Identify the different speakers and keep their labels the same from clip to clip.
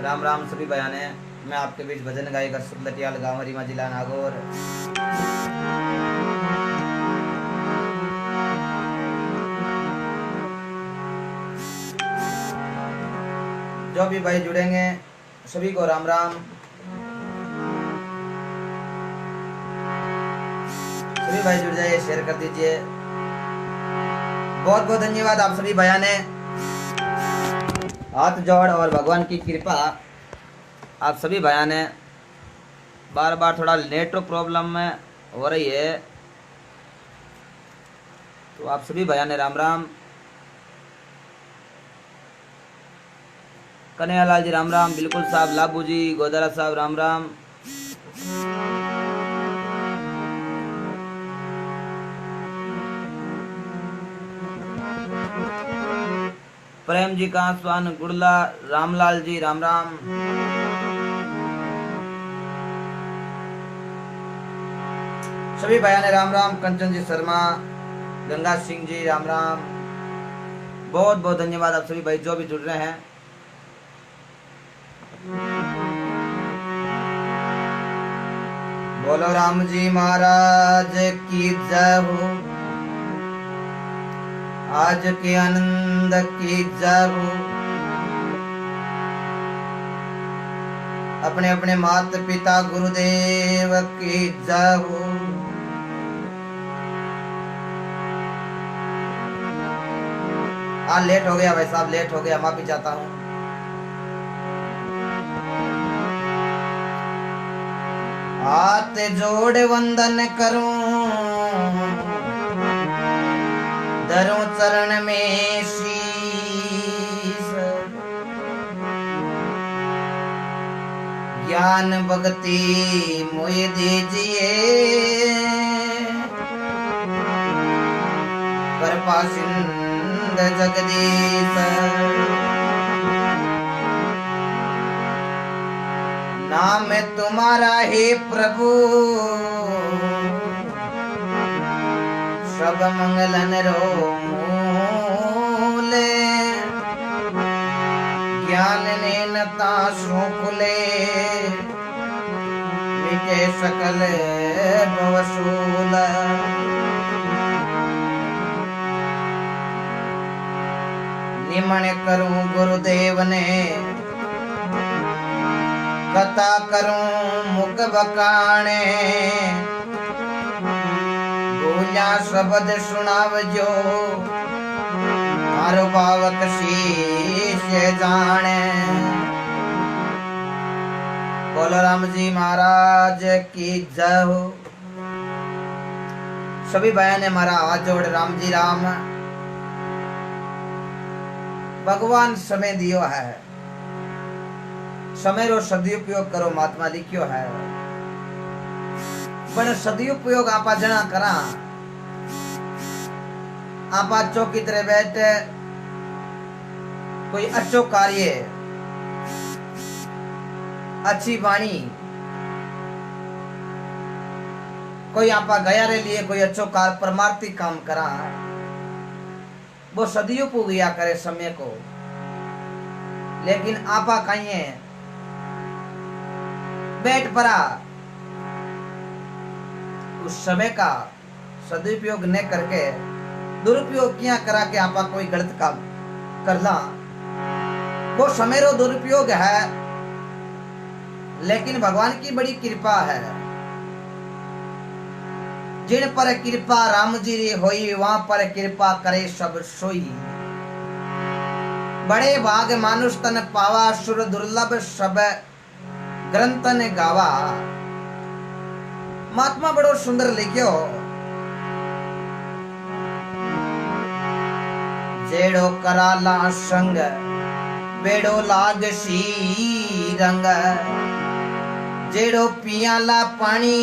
Speaker 1: राम राम सभी बयाने। मैं आपके बीच भजन गायक लटियाल गाँव रीमा जिला नागौर। जो भी भाई जुड़ेंगे सभी को राम राम। सभी भाई जुड़ जाइए, शेयर कर दीजिए। बहुत बहुत धन्यवाद आप सभी बयाने। हाथ जोड़ और भगवान की कृपा आप सभी बयाने। बार बार थोड़ा नेटवर्क प्रॉब्लम में हो रही है, तो आप सभी बयाने राम राम। कन्हैयालाल जी राम राम, बिल्कुल साहब, लाबू जी, गोदारा साहब राम राम। प्रेम जी का स्वान गुड़ला, रामलाल जी राम राम। सभी बयाने राम राम। कंचन जी शर्मा, गंगा सिंह जी राम राम। बहुत बहुत धन्यवाद आप सभी भाई जो भी जुड़ रहे हैं। बोलो राम जी महाराज की जय हो। आज के आनंद की जय हो। अपने अपने माता पिता गुरुदेव की जय हो। लेट हो गया भाई साहब, लेट हो गया, माफी चाहता हूँ। हाथ जोड़ वंदन करूं, धरूं चरण में शीस। ज्ञान भक्ति मोह दीजिए, कृपा सिंध जगदीश। नाम तुम्हारा हे प्रभु, सब मंगलन रो मूले। ज्ञान नेनता सो खुले, मिटे सकल भवसूल। निमण करूं गुरुदेव ने, कथा करूं मुख बकाने। बोलिया शब्द सुनावजो, थारो भावक शीश जाने। बोलो राम जी महाराज की जय हो। सभी बयान ने हमारा हाथ जोड़ राम जी राम। भगवान समय दियो है, समय रो सदुपयोग करो, महात्मा लिखियो है। पर सदुपयोग आपा जना करा, आपा चौकी तरह बैठे कोई अच्छो कार्य, अच्छी वाणी, कोई आपा गया रे लिए कोई अच्छो कार्य परमार्थी काम करा, वो सदुपयोग या करे समय को। लेकिन आपा कहिए बैठ पड़ा, उस समय का सदुपयोग न करके दुरुपयोग किया करा के आपा कोई गलत काम करना, वो समय रो दुरुपयोग है। लेकिन भगवान की बड़ी कृपा है, जिन पर कृपा राम जी री होई, वहां पर कृपा करे सब सोई। बड़े भाग मानुष तन पावा, सुर दुर्लभ सब ग्रंथ ने गावा। महात्मा बड़ो सुंदर लिखियो, जेड़ो कराला संग बेड़ो लाग सी रंग। जेड़ो पियाला पानी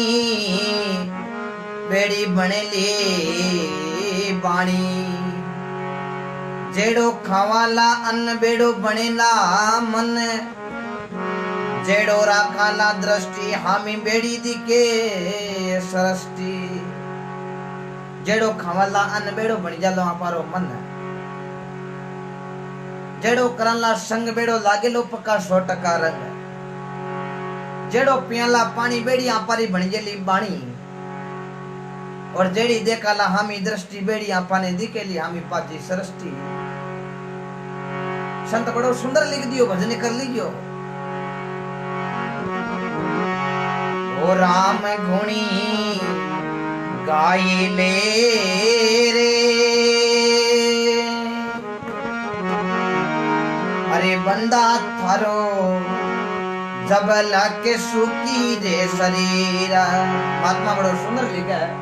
Speaker 1: बेड़ी बने ले बाणी। जेड़ो खावाला अन्न बेड़ो बनेला मन। जेड़ो राखाला दृष्टि हामी बेड़ी दिके सृष्टि। जेड़ो खावाला अन्न बेड़ो बनी जालो हमारो मन। जेड़ो करला संग बेड़ो लागेलो पक्का 100% रंग जेड़ो पियाला पानी बेड़ी आपारी भणजेली बाणी और जेड़ी देखाला हामी दृष्टि बेड़ी आपाने दिखेली हामी पाजी सरष्टि। संत बड़ो सुंदर लिख दियो, भजन कर लीजियो। ओ राम गुणी गाई ले रे, अरे बंदा थारो जब लाके सुखी रे शरीर। महात्मा बड़ो सुंदर लिखा है।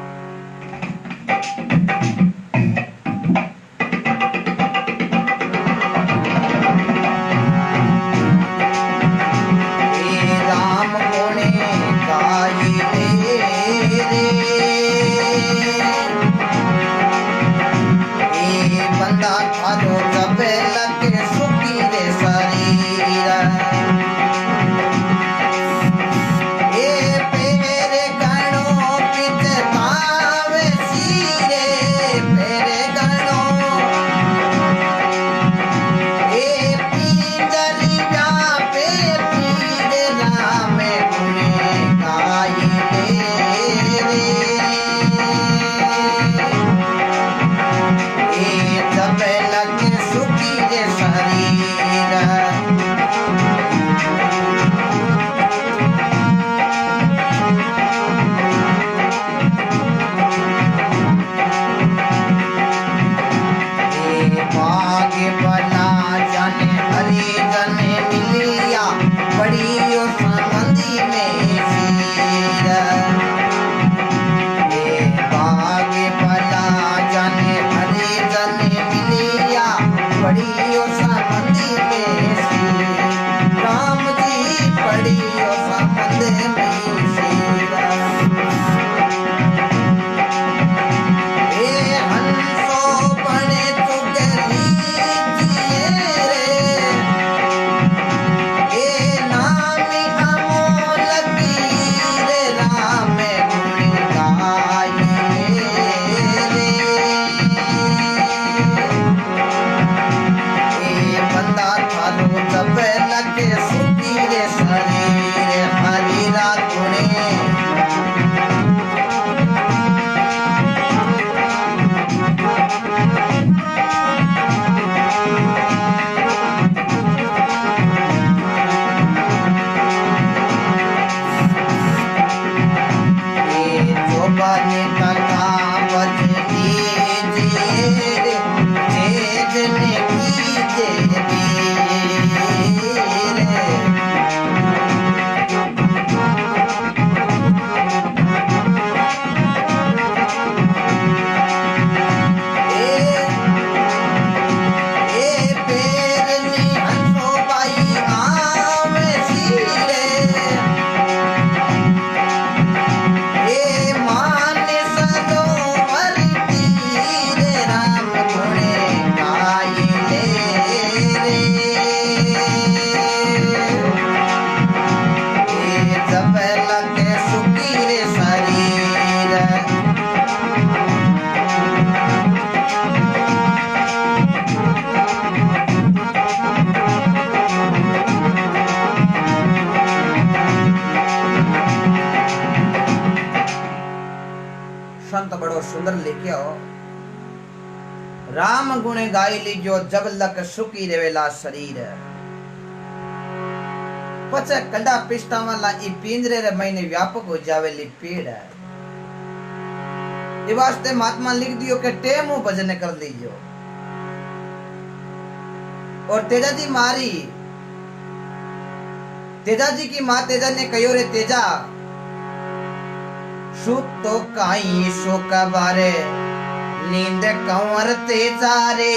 Speaker 1: संत बड़ो सुंदर लिखियो। राम गुण गाई लीजो जब लक सुखी रेवेला शरीर। पचे कंडा पिष्टा वाला ई पिंजरे रे महीने व्यापक हो जावेली पीड़। ये वास्ते महात्मा लिख दियो के टेमो भजन कर लीजियो। और तेजा जी मारी, तेजा जी की मां तेजा ने कहो रे तेजा सुत तो काई शोक बारे नींद कंवर तेजा रे।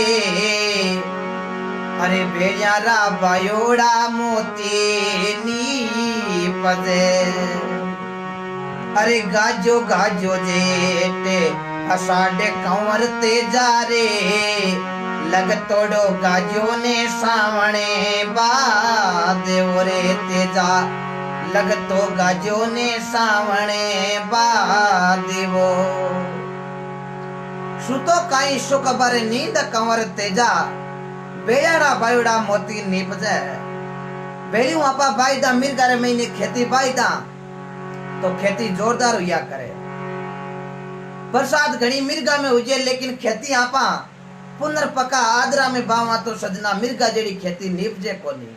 Speaker 1: अरे बेजारा बायोड़ा मोती नी पदे। अरे गाजो गाजो जेटे असाडे कंवर तेजा रे। लग तोड़ो गाजो ने सावणे बाद ओरे तेजा। लग तो गाजो ने सावणे बाद वो। सुतो काई सुख बारे नींद कंवर तेजा। बेड़ा बायोड़ा मोती नीपजे बेलियों आपा बाईदा मिर्गा रे महीने खेती बाईदा तो खेती जोरदार हुआ करे। बरसात घनी मिर्गा में हुजे लेकिन खेती आपा पुनर्पका आदरा में बावा तो सजना मिर्गा जेड़ी खेती नीपजे कोनी।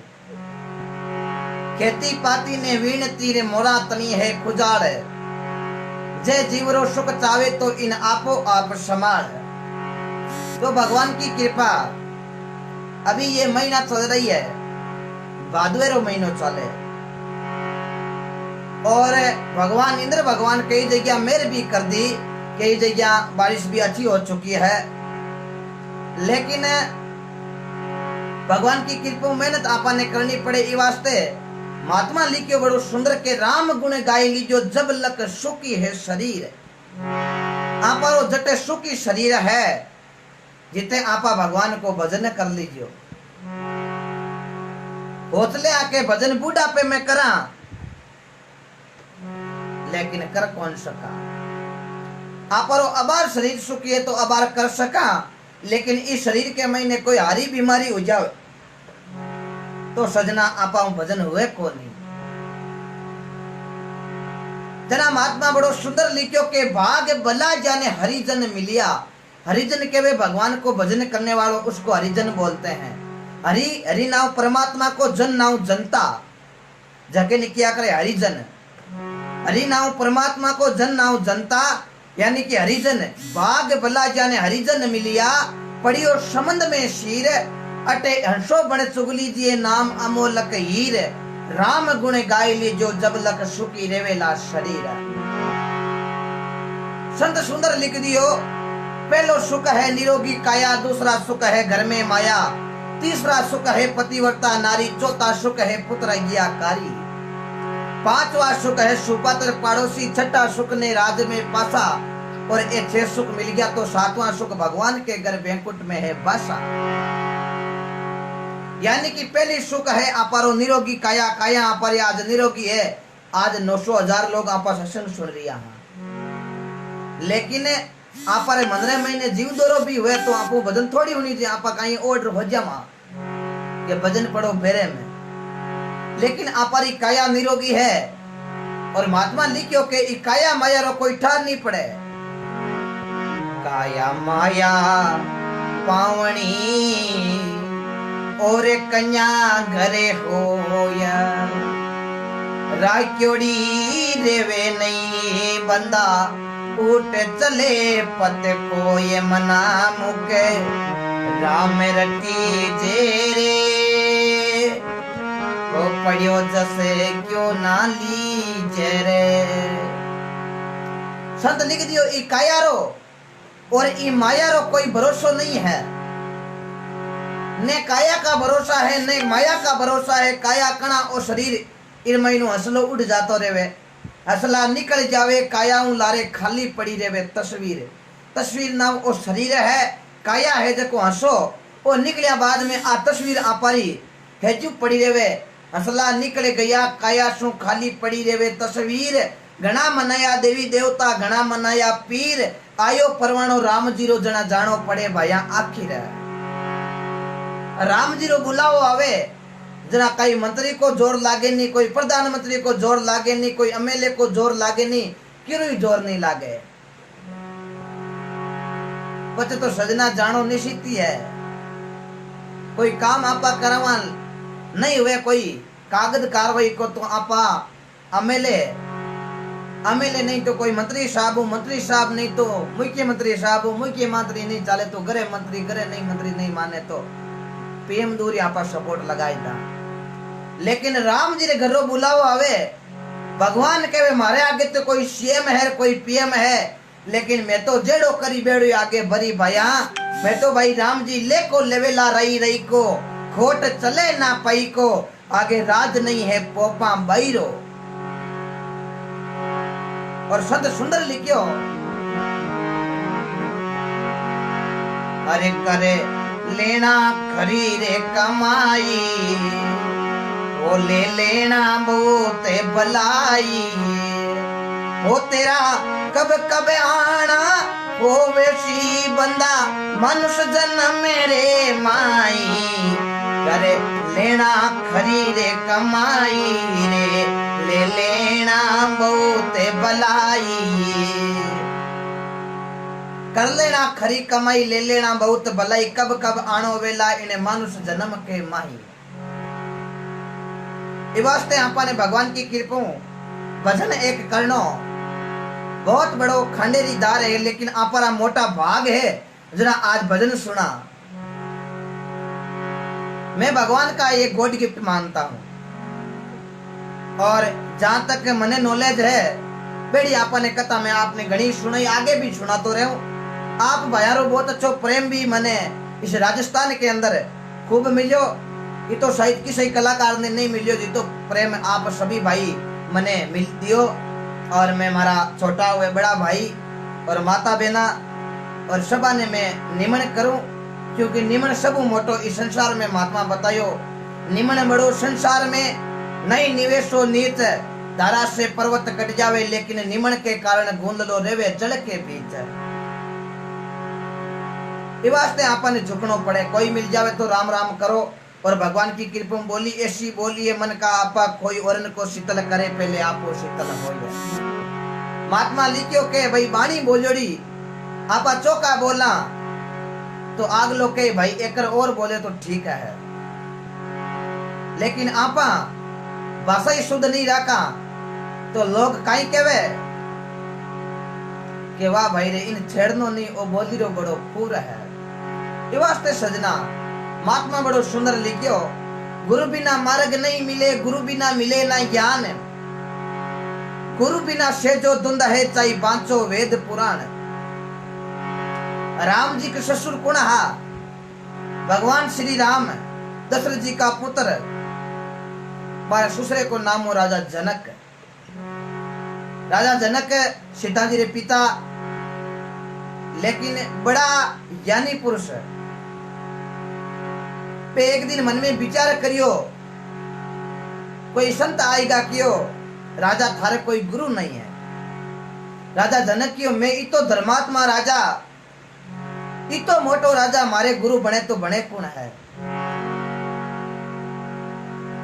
Speaker 1: खेती पाती ने वीण तीरे मोरा तनी है खुजाड़ जे जीवरो सुख चावे तो इन आपो आप समाड़। तो भगवान की कृपा अभी ये महीना चल रही है, भादवेरो महीनो चले और भगवान इंद्र भगवान कई जगह मेर भी कर दी, कई जगह बारिश भी अच्छी हो चुकी है, लेकिन भगवान की कृपा मेहनत आपा ने करनी पड़े। ई वास्ते महात्मा लिखियो बड़ो सुंदर के राम गुण गाय लीजो जब लक सुखी है शरीर। आपा रो जटे सुखी शरीर है जिते आपा भगवान को भजन कर लीजियो। होतले आके भजन बुढ़ापे में करा लेकिन कर कौन सका। आपा रो अबार शरीर सुखी है तो अबार कर सका, लेकिन इस शरीर के महीने कोई हारी बीमारी हो जाए तो सजना आपा भजन हुए को नहीं। जना महात्मा बड़ो सुंदर लिखियो के भाग भला जाने हरिजन मिलिया। हरिजन के वे भगवान को भजन करने वालों उसको हरिजन बोलते हैं। हरि हरि नाव परमात्मा को, जन नाव जनता, जगे ने किया करे हरिजन। हरि नाव परमात्मा को, जन नाव जनता, यानी कि हरिजन। भाग भला जाने हरिजन मिलिया, पड़ियो संबंध में शीर, अटे हंसो बण चुगली दिए नाम अमोलक हीर। राम गुण गाय ली जो जब लक सुखी रेवेला शरीर। संत सुंदर लिख दियो, पहलो सुख है निरोगी काया, दूसरा सुख है घर में माया, तीसरा सुख है पतिव्रता नारी, चौथा सुख है पुत्र आज्ञाकारी, पांचवा सुख है सुपात्र पड़ोसी, छठा सुख ने राज में पासा, और ये 6 सुख मिल गया तो 7वां सुख भगवान के घर बैंकुट में है बासा। यानी कि पहली सुख है आपारो निरोगी काया, काया आपारी आज निरोगी है। आज 900,000 लोग आपा सत्संग सुन रिया हैं, लेकिन आपारे 15 महीने जीव दोरो भी हुए तो आपको भजन थोड़ी होनी चाहिए। आपा कहीं ऑर्डर हो जामा कि भजन पढ़ो फेरे में, लेकिन आपारी काया निरोगी है। और महात्मा लिखियो के काया माया रो कोई ठार नहीं पड़े। काया माया पावनी और कन्या घरे होया, राक्योड़ी रेवे नहीं बंदा, उठ चले पत को ये मना मुके, राम रटी जेरे वो पड़ियो जसे क्यों ना लीजे रे। संत लिख दियो ई काया रो और ई माया रो कोई भरोसा नहीं है। ने काया का भरोसा है ने माया का भरोसा है। काया कणा और शरीर इन महीनों हसलो उड़ जातो रेवे, हसला निकल जावे, काया लारे खाली पड़ी रेवे। तस्वीर तस्वीर नाम ओ शरीर है, काया है जको हसो ओ निकलिया बाद में आ तस्वीर आपारी हेजू पड़ी रेवे। हसला निकल गया काया सु खाली पड़ी रेवे तस्वीर। घना मनाया देवी देवता, घना मनाया पीर, आयो परवाणो राम जीरो जना जानो पड़े भाया आखिर। राम जीरो बुलाओ आवे जना कई मंत्री को जोर लागे नहीं, कोई प्रधानमंत्री को जोर लागे नहीं, कोई एमएलए को जोर लागे नहीं, क्यों जोर नहीं लागे। पचे तो सजना जानो निश्चित है। कोई काम आपा करवा नहीं हुए, कोई कागज कार्रवाई को तो आपा एमएलए नहीं तो कोई मंत्री साहब हो, मंत्री साहब नहीं तो मुख्यमंत्री साहब हो, मुख्यमंत्री नहीं चाले तो गृह मंत्री, गृह नहीं मंत्री नहीं माने तो पीएम दूर यहाँ पर सपोर्ट लगाई था। लेकिन राम जी ने घरों बुलाओ आवे, भगवान कहे मारे आगे तो कोई सीएम है कोई पीएम है, लेकिन मैं तो जेड़ो करी बेड़ो आगे भरी भाया। मैं तो भाई राम जी ले को लेवेला रही रही को, खोट चले ना पई को, आगे राज नहीं है पोपा बैरो। और संत सुंदर लिखियो, अरे करे लेना खरी रे कमाई, वो ले लेना बोते भलाई, वो तेरा कब कब आना होवेशी बंदा मनुष्य जन्म मेरे माई करे लेना खरी रे कमाई रे ले लेना बहुत भलाई कर लेना खरी कमाई ले लेना बहुत भलाई कब कब आनो वेला इन्हें मनुष्य जन्म के माही। इस वास्ते आपने भगवान की कृपा भजन एक करनो बहुत बड़ो खंडेरी दार है, लेकिन आपरा मोटा भाग है जरा आज भजन सुना। मैं भगवान का ये गॉड गिफ्ट मानता हूँ और जहां तक मने नॉलेज है बेड़ी आपने कथा में आपने घनी सुनाई, आगे भी सुना तो रहे हूँ। आप भायारो बहुत अच्छो प्रेम भी मने इस राजस्थान के अंदर खूब मिलो, ये तो शायद किसी कलाकार ने नहीं मिलियो जी तो प्रेम आप सभी भाई मने मिल दियो। और मैं मारा छोटा हुए बड़ा भाई और माता बहना और सबा ने मैं निमन करूं, क्योंकि निमन सब मोटो इस संसार में महात्मा बतायो। निमन बड़ो संसार में नई निवेशो नीत धारा से पर्वत कट जावे, लेकिन निमन के कारण गूंदलो रेवे जल के बीच। इस वास्ते आपने झुकनो पड़े, कोई मिल जावे तो राम राम करो और भगवान की कृपा बोली ऐसी बोली है मन का आपा कोई औरन को शीतल करे पहले आपो शीतल होइए। महात्मा लिखियो के भाई बाणी बोलोड़ी आपा चौका बोला तो आग लो के भाई एकर और बोले तो ठीक है, लेकिन आपा भाषा ही शुद्ध नहीं रखा तो लोग काई कहवे के वाह भाई रे इन छेड़नो नहीं ओ बोली रो बड़ो पूर है। ये वास्ते सजना महात्मा बड़ो सुंदर लिखियो गुरु बिना मार्ग नहीं मिले, गुरु बिना मिले ना ज्ञान, गुरु बिना से जो धुंध है चाहे बांचो वेद पुराण। राम जी के ससुर कौन हा? भगवान श्री राम दशरथ जी का पुत्र, बार ससुरे को नाम हो राजा जनक। राजा जनक सीता जी रे पिता, लेकिन बड़ा ज्ञानी पुरुष पे एक दिन मन में विचार करियो कोई संत आएगा क्यों राजा थारे कोई गुरु नहीं है। राजा जनक क्यों मैं इतो धर्मात्मा राजा इतो मोटो राजा मारे गुरु बने तो बने कौन है।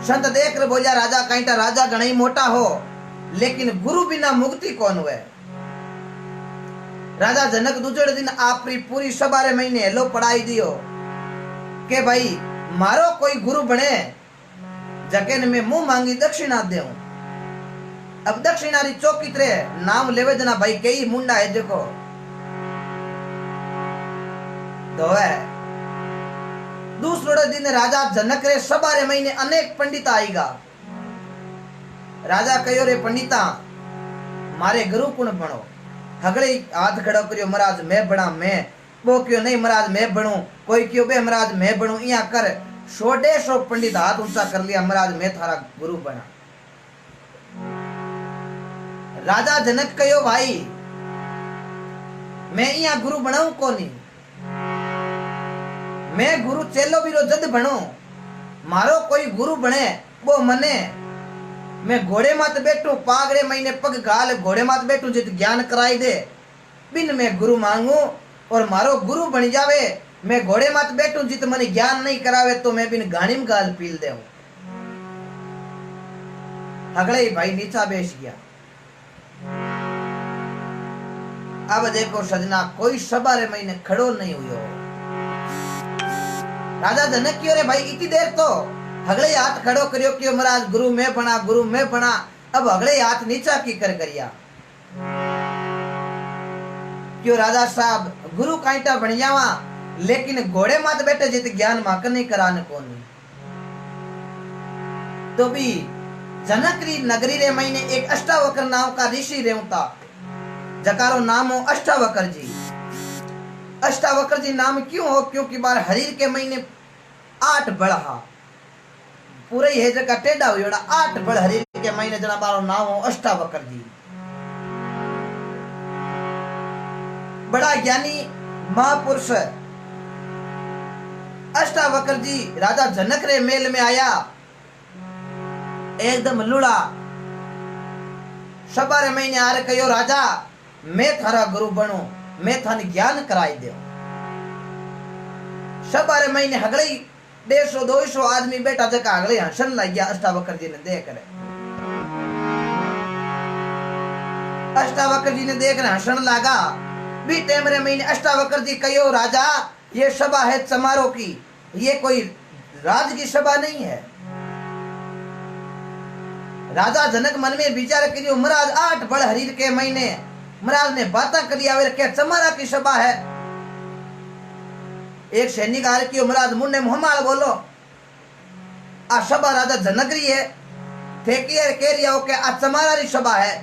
Speaker 1: संत देख कर बोलिया राजा कहीं राजा गणई मोटा हो लेकिन गुरु बिना मुक्ति कौन हुए। राजा जनक दूसरे दिन आपरी पूरी सबारे महीने हेलो पढ़ाई दियो के भाई मारो कोई गुरु बने जगन में मुंह मांगी दक्षिणा दे। अब दक्षिणारी चौकी तरे नाम लेवे जना भाई कई मुंडा है देखो तो है। दूसरे दिन राजा जनक रे सबारे महीने अनेक पंडित आएगा। राजा कहो रे पंडिता मारे गुरु कुण बनो। हगड़े हाथ खड़ो करियो महाराज मैं बना, मैं वो क्यों नहीं महाराज मैं बनू, कोई क्यों बे महाराज मैं बनू। इया कर 100 पंडित हाथ ऊंचा कर लिया महाराज मैं थारा गुरु बना। राजा जनक कहो भाई मैं इया गुरु बनाऊ कोनी, मैं गुरु चेलो बीरो जद बनू, मारो कोई गुरु बने वो मने मैं घोड़े मत बैठू पागड़े महीने पग गाल घोड़े मत बैठू जित ज्ञान कराई दे बिन मैं गुरु मांगू और मारो गुरु बन जावे। मैं घोड़े मत बैठू जित मने ज्ञान नहीं करावे तो मैं बिन गानी में गाल पील दे। अगले भाई नीचा बेच गया। अब देखो सजना कोई सबारे महीने खड़ो नहीं हुयो। राजा जनक की रे भाई इतनी देर तो अगले हाथ खड़ो करियो क्यों महाराज गुरु मैं बना, गुरु मैं बना। अब अगले हाथ नीचा की कर करिया क्यों राजा साहब गुरु कांटा बन जावा लेकिन घोड़े मत बैठे जित ज्ञान माकर नहीं कराने कौन। तो भी जनकरी नगरी रे महीने एक अष्टावक्र नाम का ऋषि रेवता जकारो नाम हो अष्टावक्र जी। अष्टावक्र जी नाम क्यों हो क्योंकि बार हरीर के महीने 8 बढ़ा पूरे ही है जगह टेढ़ा हुई 8 बढ़ हरीर के महीने जना बारो नाम हो अष्टावक्र जी। बड़ा ज्ञानी महापुरुष अष्टावक्र जी राजा जनक रे मेल में आया एकदम लुड़ा। सबारे महीने आ रहे कहो राजा मैं थारा गुरु बनू मैं थाने ज्ञान कराई दे। सबारे महीने हगड़े 150-200 आदमी बैठा जका अगले हसन लग गया। अष्टावक्र जी ने देख रहे, अष्टावक्र जी ने देख रहे हसन लगा। भी टेमरे महीने अष्टावक्र जी कहो राजा ये सभा है समारोह की, ये कोई राज की सभा नहीं है। राजा जनक मन में विचार करियो महाराज 8 बड़ हरीर के महीने महाराज ने बात करी आवे क्या चमारा की सभा है। एक सैनिक आर की महाराज मुन्ने मुहम्मद बोलो आ सभा राजा जनक री है थे कह रिया हो के आ चमारा री सभा है।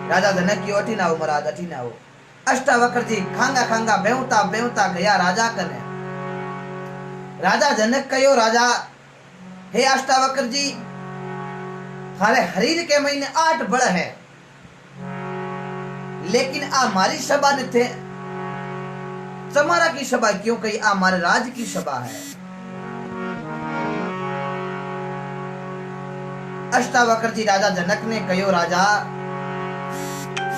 Speaker 1: राजा जनक की अठी ना हो महाराज अठी ना हो। अष्टावक्र जी खांगा खांगा बेवता बेवता गया राजा कने। राजा जनक कहो राजा हे अष्टावक्र जी थारे हरीर के महीने 8 बड़ है, लेकिन आ हमारी सभा ने थे चमारा की सभा क्यों कही? आ हमारे राज की सभा है। अष्टावक्र जी राजा जनक ने कहो राजा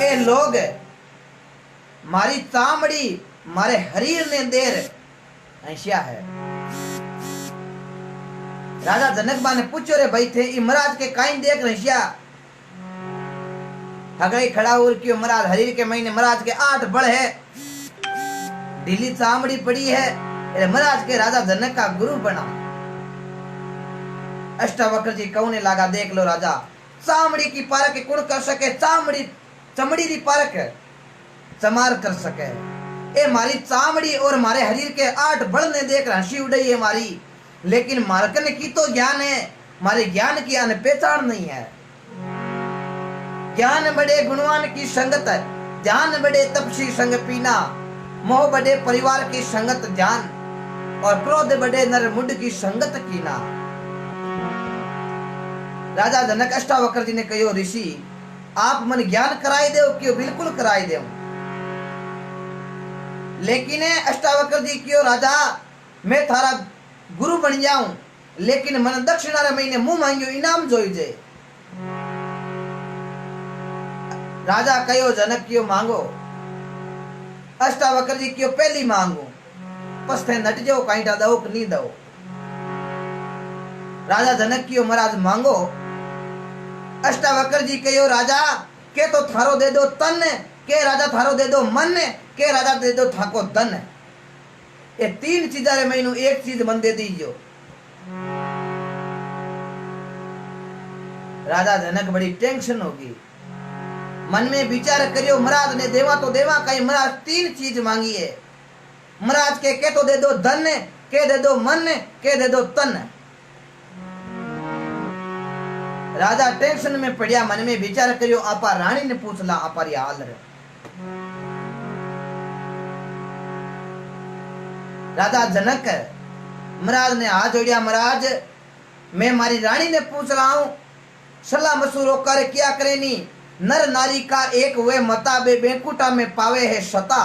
Speaker 1: ए लोग मारी चामड़ी मारे हरीर ने देर ऐसिया है। राजा जनक बा ने पूछो रे भाई थे महाराज के काइन देख रहिया? हगई खड़ा और क्यों महाराज हरीर के महीने महाराज के 8 बड़ है, ढीली चामड़ी पड़ी है, महाराज के राजा जनक का गुरु बना। अष्टावक्र जी कहने लगा देख लो राजा चामड़ी की पारख कुण कर सके? चामड़ी चमड़ी की पारख चमार कर सके। ए मारी चामड़ी और मारे हरीर के 8 बड़ ने देख हंसी उड़ई है मारी, लेकिन मार्कन की तो ज्ञान है, हमारे ज्ञान की आने पहचान नहीं है। ज्ञान बड़े गुणवान की संगत है, ध्यान बड़े तपसी संग पीना, मोह बड़े परिवार की संगत ध्यान, और क्रोध बड़े नर मुंड की संगत कीना। राजा जनक अष्टावक्र जी ने कहो ऋषि आप मन ज्ञान कराई दो क्यों? बिल्कुल कराई दो, लेकिन अष्टावक्र जी क्यों राजा मैं थारा गुरु बन जाऊं, लेकिन मन दक्षिणा रे महीने मुंह मांगियो इनाम जोई जे। राजा कहो जनक क्यों मांगो? अष्टावक्र जी क्यों पहली मांगो पस्ते नट जाओ काईटा दो कि नहीं दो। राजा जनक क्यों महाराज मांगो? अष्टावक्र जी कहो राजा के तो थारो दे दो तन, के राजा थारो दे दो मन, के राजा दे दो थाको धन। ये 3 चीजा रे मैनू एक चीज मन दे दीजो। राजा जनक बड़ी टेंशन होगी, मन में विचार करियो महाराज ने देवा तो देवा कहीं महाराज 3 चीज मांगी है। महाराज के तो दे दो धन, के दे दो मन, के दे दो तन। राजा टेंशन में पड़िया, मन में विचार करियो आपा रानी ने पूछ ला आपा री हाल रे। राजा जनक महाराज ने हाथ जोड़िया महाराज मैं मारी रानी ने पूछ रहा हूं सलाह मसूरो कर क्या करे नी। नर नारी का एक वे मता बे बेकुटा में पावे है सता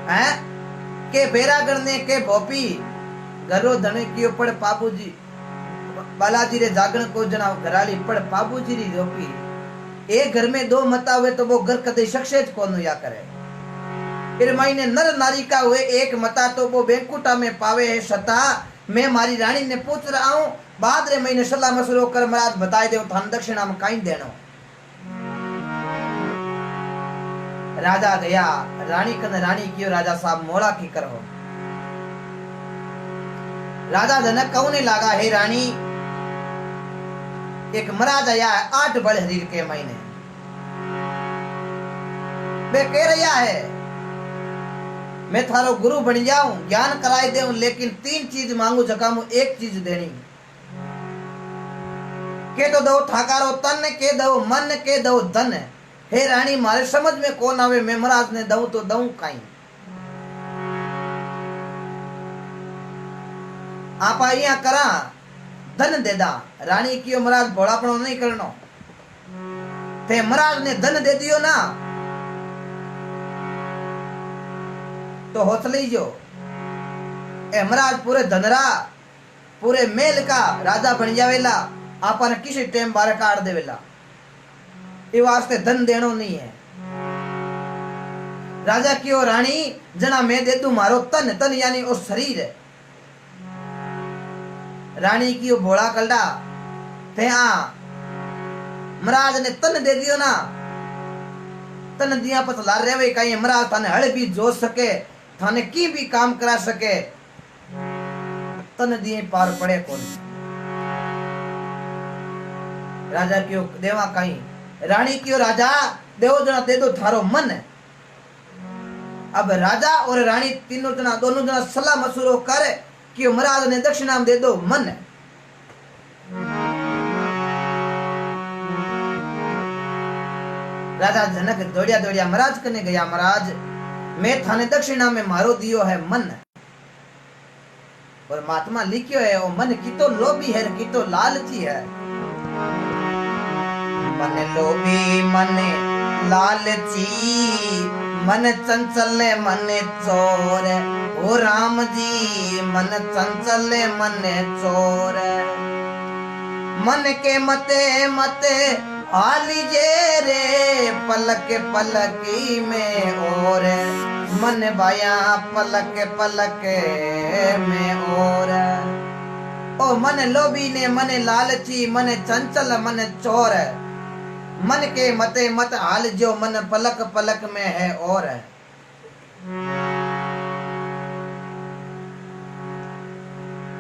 Speaker 1: है के बेरा गणने के भोपी घरो धने की पड़ बाबूजी बालाजी रे जागरण को जना घराली पड़ बाबूजी री रोपी। एक घर में 2 मता हुए तो वो घर कदे सक्सेस कौन या करे। फिर महीने नर नारी का हुए एक मता तो वो बेकुटा में पावे है सता। मैं मारी रानी ने पूछ रहा हूं बाद रे महीने सलाह मसलो कर महाराज बताई दे थान दक्षिणा में काई देनो। राजा गया रानी कन रानी क्यों राजा साहब मोड़ा की करो। राजा जनक कहने लगा हे रानी एक महाराज आया है 8 बड़ हरीर के महीने वे कह रहा है मैं थारो गुरु बन जाऊं ज्ञान कराए दे, लेकिन 3 चीज मांगू जकामू एक चीज देनी। के तो दो थाकारो तन, के दो मन, के दो धन। हे रानी मारे समझ में कौन आवे मैं महाराज ने दऊं तो दऊं काई। आप आइया करा धन दे दा। रानी की महाराज भोलापनो नहीं करनो थे महाराज ने धन दे दियो ना तो हौसले जो ए महाराज पूरे धनरा पूरे मेल का राजा बन जावेला आपने किसी टाइम बारे काट देवेला। ये वास्ते धन देनो नहीं है। राजा की ओ रानी जना मैं दे दू मारो तन, तन यानी ओ शरीर है। रानी की ओ भोला कलडा ते महाराज ने तन दे दियो ना, तन दिया पतला रेवे कहीं महाराज थाने हल भी जोत सके, थाने की भी काम करा सके, तन दिए पार पड़े कौन। राजा की ओ देवा कहीं, रानी की ओ राजा देवो जना दे दो थारो मन। अब राजा और रानी तीनों जना दोनों जना सलाह मशूरो करे कि महाराज ने दक्षिणा दे दो मन। राजा जनक दौड़िया दौड़िया महाराज कने गया, महाराज मैं थाने दक्षिणा में मारो दियो है मन। और महात्मा लिखियो है ओ मन की तो लोभी है की तो लालची है। मन लोभी मन लालची मन चंचल मन चोर, ओ राम जी मन चंचल मन चोर। मन के मते मते आलीजे रे पलक पलकी में और, मन बाया पलक पलक में और। ओ मन लोभी ने मन लालची मन चंचल मन चोर, मन के मते मत हाल जो मन पलक पलक में है और।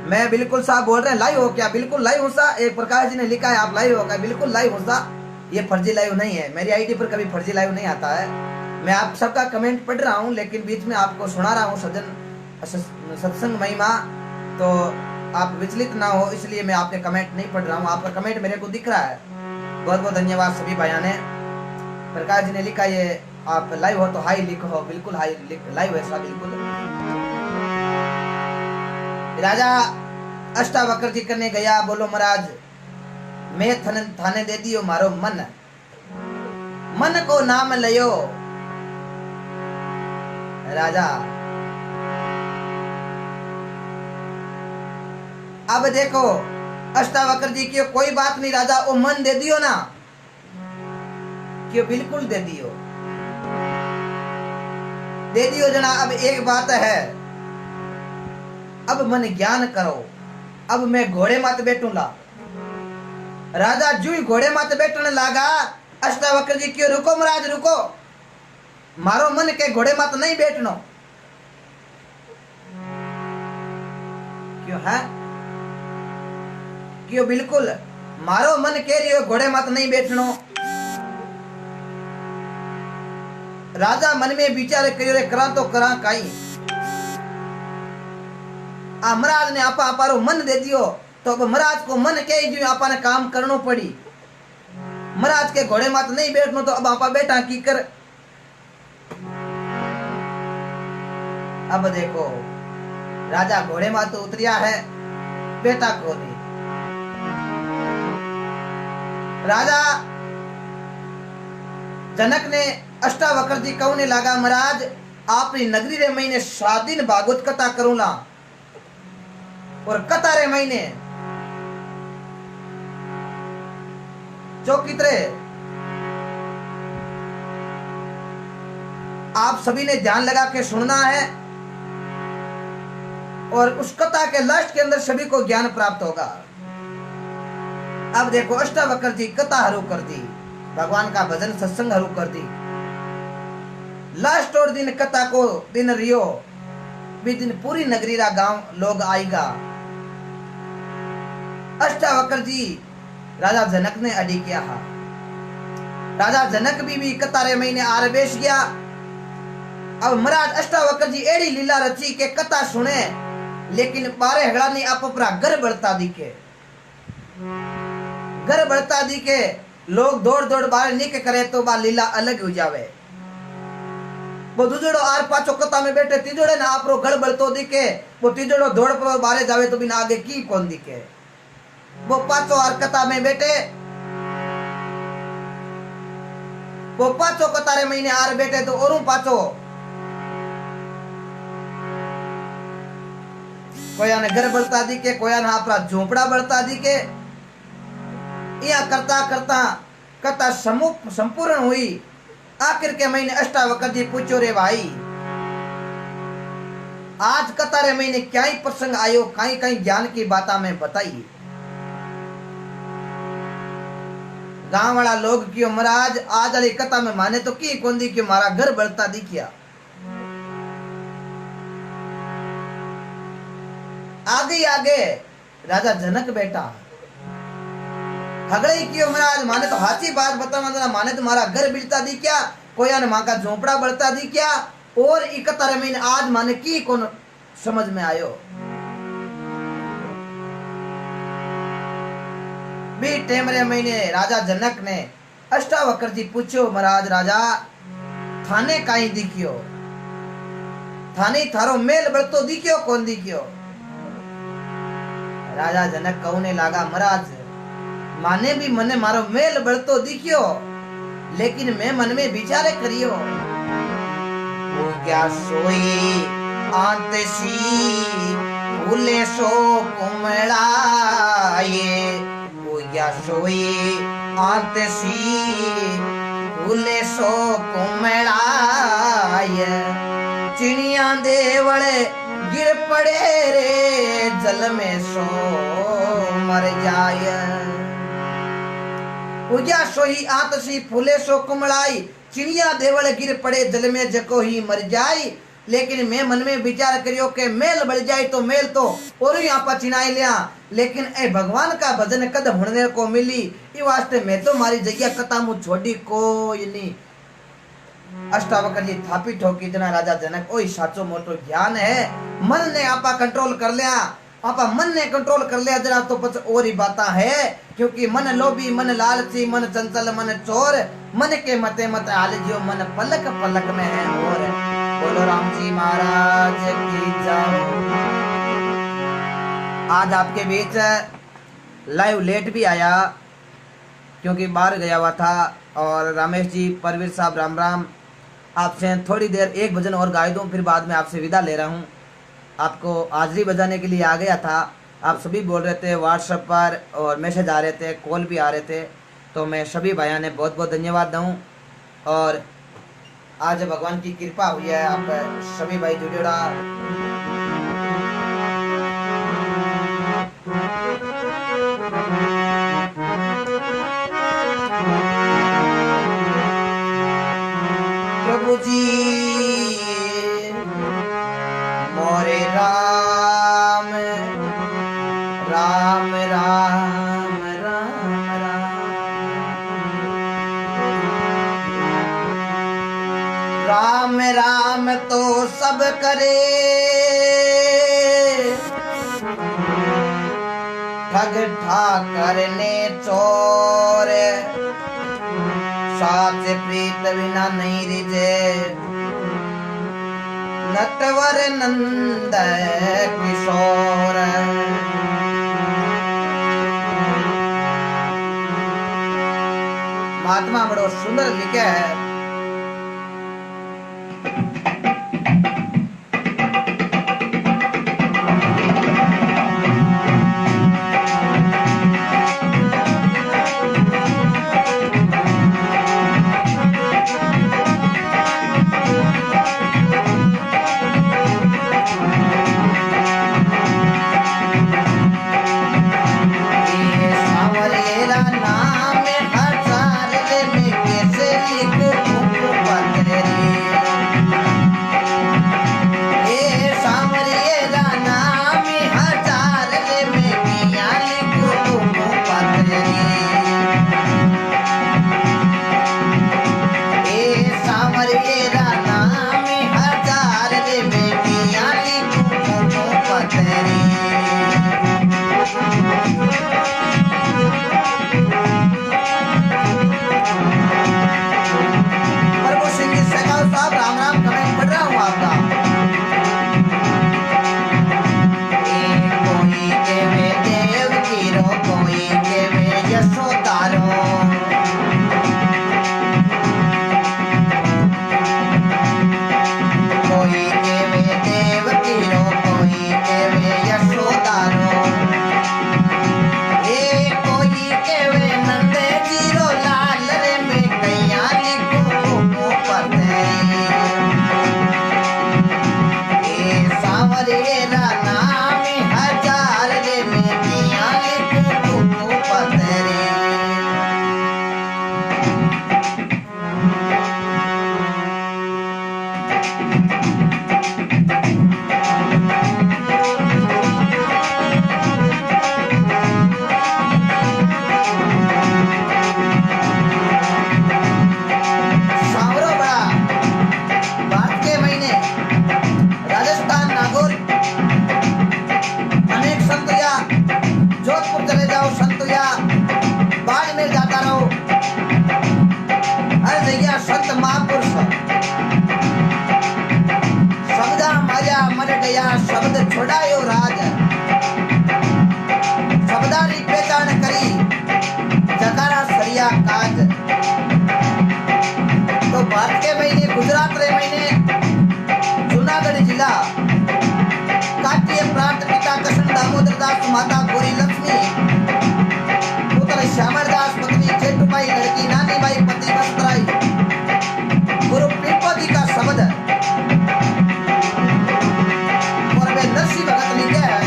Speaker 1: मैं बिल्कुल साफ बोल रहे हैं, लाइव हो क्या? बिल्कुल लाइव हूँ सा। एक प्रकाश जी ने लिखा है आप लाइव हो क्या? बिल्कुल लाइव हूँ सा। ये फर्जी लाइव नहीं है, मेरी आईडी पर कभी फर्जी लाइव नहीं आता है। मैं आप सबका कमेंट पढ़ रहा हूँ लेकिन बीच में आपको सुना रहा हूँ सत्संग महिमा, तो आप विचलित ना हो इसलिए मैं आपके कमेंट नहीं पढ़ रहा हूँ। आपका कमेंट मेरे को दिख रहा है, बहुत बहुत धन्यवाद सभी भाइयों ने। प्रकाश जी ने लिखा ये आप लाइव हो तो हाई लिखो, बिल्कुल हाई लाइव है सा बिल्कुल। राजा अष्टावक्र जी करने गया, बोलो महाराज मैं थाने दे दियो मारो मन, मन को नाम लियो। राजा अब देखो अष्टावक्र जी की कोई बात नहीं, राजा वो मन दे दियो ना, क्यों बिल्कुल दे दियो जना। अब एक बात है, अब मन ज्ञान करो, अब मैं घोड़े मात बैठूंगा। राजा जू ही घोड़े मात बैठने लगा, अष्टावक्र जी क्यों रुको महाराज रुको, मारो मन के घोड़े मात नहीं बैठनो। क्यों है क्यों बिल्कुल मारो मन कह रही हो घोड़े मात नहीं बैठनो। राजा मन में विचार करियो रे करा तो करा काई। महाराज ने आपा अपारो मन दे दियो तो अब महाराज को मन के जो आपा ने काम करनो पड़ी। महाराज के घोड़े मात नहीं बैठनो तो अब आपा बैठा की कर। अब देखो राजा घोड़े मात उतरिया है, बेटा को नहीं। राजा जनक ने अष्टावक्र जी कहने लगा, महाराज आपनी नगरी रे महीने 7 दिन भागवत कथा करूंगा और कथा रे महीने चौकितरे आप सभी ने ध्यान लगा के सुनना है और उस कथा के लास्ट के अंदर सभी को ज्ञान प्राप्त होगा। अब देखो अष्टावक्र जी कथा हरू कर दी, भगवान का भजन सत्संग हरू कर दी। लास्ट और दिन कथा को दिन रियो भी दिन पूरी नगरी रा गांव लोग आएगा। अष्टावक्र जी राजा जनक ने अडी किया हा। राजा जनक भी कथा रे महीने आर बेस गया। अब महाराज अष्टावक्र जी एड़ी लीला रची के कथा सुने लेकिन बारे हगड़ा ने आप अपना घर बढ़ता दिखे। घर बढ़ता दिखे लोग दौड़ दौड़ बाहर निक करे तो बा लीला अलग हो जावे। वो दूजड़ो आर पाछो कथा में बैठे तीजोड़े ना आपरो घर बढ़तो दिखे, वो तीजड़ो दौड़ पर बाहर जावे तो बिना आगे की कौन दिखे। वो पाछो आर कथा में बैठे, वो पाछो कथा रे महीने आर बैठे तो और पाछो कोया ने घर बढ़ता दिखे, कोया ने आपरा झोपड़ा बढ़ता दिखे। या करता करता कथा संपूर्ण हुई। आखिर के महीने अष्टावक्र जी पूछो रे भाई, आज कथा रे महीने क्या ही प्रसंग आयो, कहीं कहीं ज्ञान की बात में बताई। गांव वाला लोग क्यों महाराज आज वाली कथा में माने तो की कौन दी क्यों मारा घर बढ़ता दिखिया। आगे आगे राजा जनक बैठा, हगड़े क्यों महाराज माने तो हाथी बात बता माने तो मारा घर बिलता दी क्या, कोई ने मां का झोपड़ा बढ़ता दी क्या, और इकतर महीने आज माने की कौन समझ में आयो। भी टेमरे महीने राजा जनक ने अष्टावक्र जी पूछो महाराज राजा थाने काई दिखियो, थाने थारो मेल बढ़तो दिखियो कौन दिखियो। राजा जनक कहने लगा महाराज माने भी मने मारो मेल बढ़तो दिखियो, लेकिन मैं मन में विचारे करियो। वो क्या सोई आंतसी फूले सो कुमड़ाए, वो क्या सोई आंतसी फूले सो कुमड़ाए, चिड़िया देवड़े गिर पड़े रे जल में सो मर जाए। पूजा सोही आतसी फूले सो कुमड़ाई, चिड़िया देवल गिर पड़े जल में जको ही मर जाई। लेकिन मैं मन में विचार करियो के मेल बढ़ जाए तो मेल तो और ही आपा चिनाई लिया, लेकिन ए भगवान का भजन कद होने को मिली, ये वास्ते मैं तो मारी जगह कथा मु छोड़ी कोई नहीं। अष्टावक्र जी थापी ठोकी जना राजा जनक ओई साचो मोटो ज्ञान है, मन ने आपा कंट्रोल कर लिया, आपा मन ने कंट्रोल कर लिया जना तो पछ और ही बाता है। क्योंकि मन लोभी मन लालची मन चंचल मन चोर, मन के मते मत हाल जियो मन पलक पलक में है और। बोलो राम जी महाराज की जय। आज आपके बीच लाइव लेट भी आया क्योंकि बाहर गया हुआ था। और रमेश जी परवीर साहब राम राम, आपसे थोड़ी देर एक भजन और गाए दूं, फिर बाद में आपसे विदा ले रहा हूं। आपको हाजिरी बजाने के लिए आ गया था, आप सभी बोल रहे थे व्हाट्सएप पर और मैसेज आ रहे थे, कॉल भी आ रहे थे, तो मैं सभी भाइयों ने बहुत बहुत धन्यवाद दूँ। और आज भगवान की कृपा हुई है, आप सभी भाई जुड़ेड़ा। प्रभु जी मोरे राम राम राम राम राम राम तो सब करे, ठग ठाकर ने चोर, साथ प्रीत बिना नहीं रिजे, नटवर नंद किशोर। महात्मा बड़ो सुंदर लिखे है। नाम हजार में कैसे लिख दास माता गौरी लक्ष्मी पुत्र श्यामल दास पत्नी जेठूबाई लड़की नानी बाई पति वस्त्राई गुरु पीपदी का शब्द और वे नरसिंह भगत लिखे है